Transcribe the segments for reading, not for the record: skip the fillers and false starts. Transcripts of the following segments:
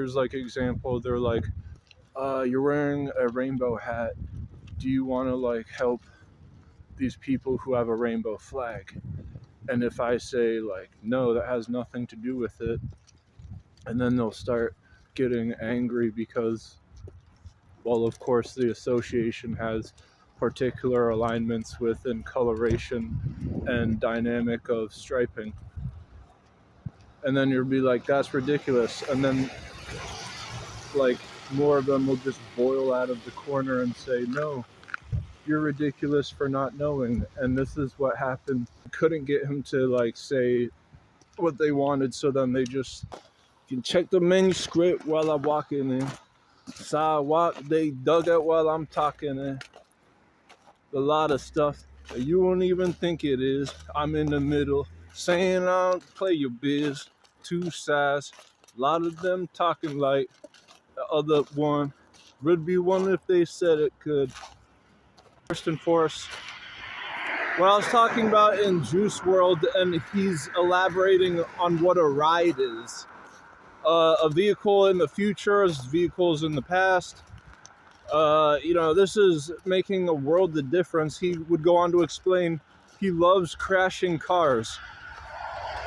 here's like an example. They're like, you're wearing a rainbow hat. Do you want to like help these people who have a rainbow flag? And if I say like, no, that has nothing to do with it, and then they'll start getting angry because, well, of course, the association has particular alignments within coloration and dynamic of striping. And then you'll be like, that's ridiculous. And then, like, more of them will just boil out of the corner and say, no, you're ridiculous for not knowing. And this is what happened. Couldn't get him to, like, say what they wanted, so then they just can check the manuscript while I'm walking in. Sidewalk, they dug it while I'm talking. A lot of stuff that you won't even think it is. I'm in the middle, saying I don't play your biz. Two sides, a lot of them talking like the other one would be one if they said it could. First and foremost, what I was talking about in Juice WRLD, and he's elaborating on what a ride is. A vehicle in the future is vehicles in the past. This is making a world of difference. He would go on to explain he loves crashing cars.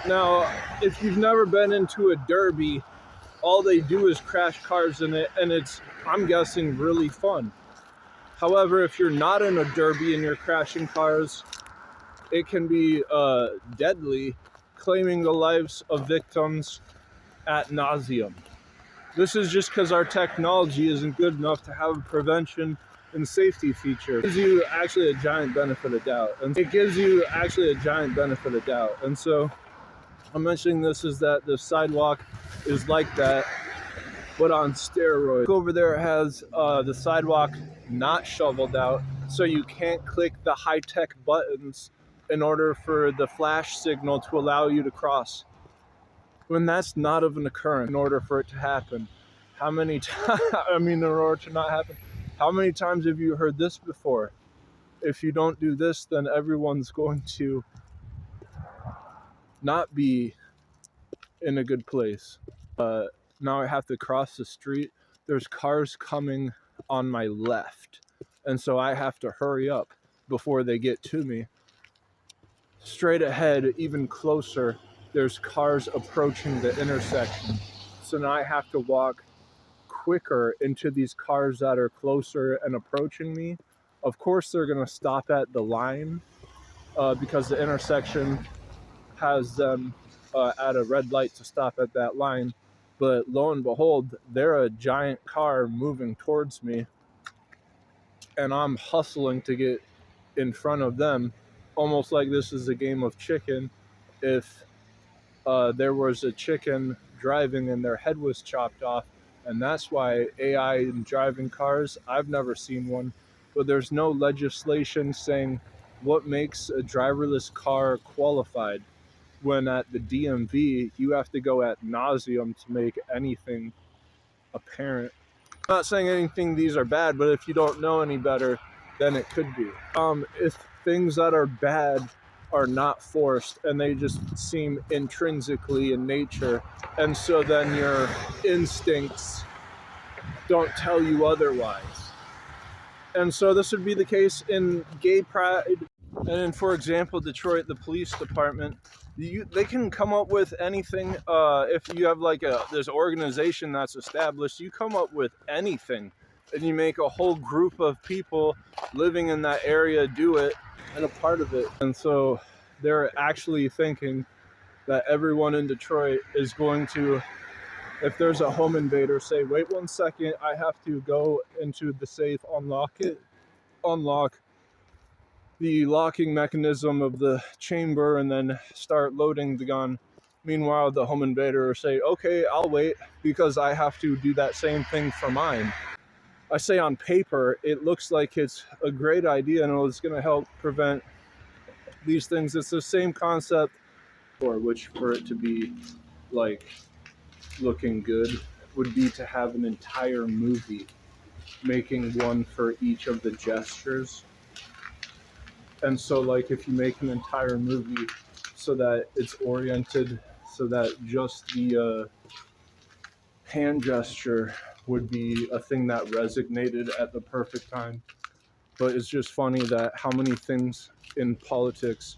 Now, if you've never been into a derby, all they do is crash cars in it, and it's, I'm guessing, really fun. However, if you're not in a derby and you're crashing cars, it can be deadly, claiming the lives of victims ad nauseum. This is just because our technology isn't good enough to have a prevention and safety feature. It gives you actually a giant benefit of doubt. And so I'm mentioning this is that the sidewalk is like that, but on steroids. Over there it has the sidewalk not shoveled out, so you can't click the high-tech buttons in order for the flash signal to allow you to cross. When that's not of an occurrence, in order for it to happen. How many times, in order to not happen, how many times have you heard this before? If you don't do this, then everyone's going to not be in a good place. Now I have to cross the street. There's cars coming on my left, and so I have to hurry up before they get to me. Straight ahead, even closer, there's cars approaching the intersection. So now I have to walk quicker into these cars that are closer and approaching me. Of course, they're going to stop at the line because the intersection has them at a red light to stop at that line. But lo and behold, they're a giant car moving towards me, and I'm hustling to get in front of them, almost like this is a game of chicken. If there was a chicken driving and their head was chopped off, and that's why AI in driving cars, I've never seen one, but there's no legislation saying what makes a driverless car qualified, when at the DMV, you have to go ad nauseum to make anything apparent. I'm not saying anything these are bad, but if you don't know any better, then it could be. If things that are bad are not forced and they just seem intrinsically in nature, and so then your instincts don't tell you otherwise. And so this would be the case in gay pride, and in, for example, Detroit, the police department. They can come up with anything. If you have like this organization that's established, you come up with anything, and you make a whole group of people living in that area do it and a part of it. And so they're actually thinking that everyone in Detroit is going to, if there's a home invader, say, wait 1 second, I have to go into the safe, unlock the locking mechanism of the chamber, and then start loading the gun. Meanwhile, the home invader will say, okay, I'll wait because I have to do that same thing for mine. I say on paper, it looks like it's a great idea and it's going to help prevent these things. It's the same concept, for which for it to be like looking good would be to have an entire movie making one for each of the gestures. And so like if you make an entire movie so that it's oriented so that just the hand gesture would be a thing that resonated at the perfect time. But it's just funny that how many things in politics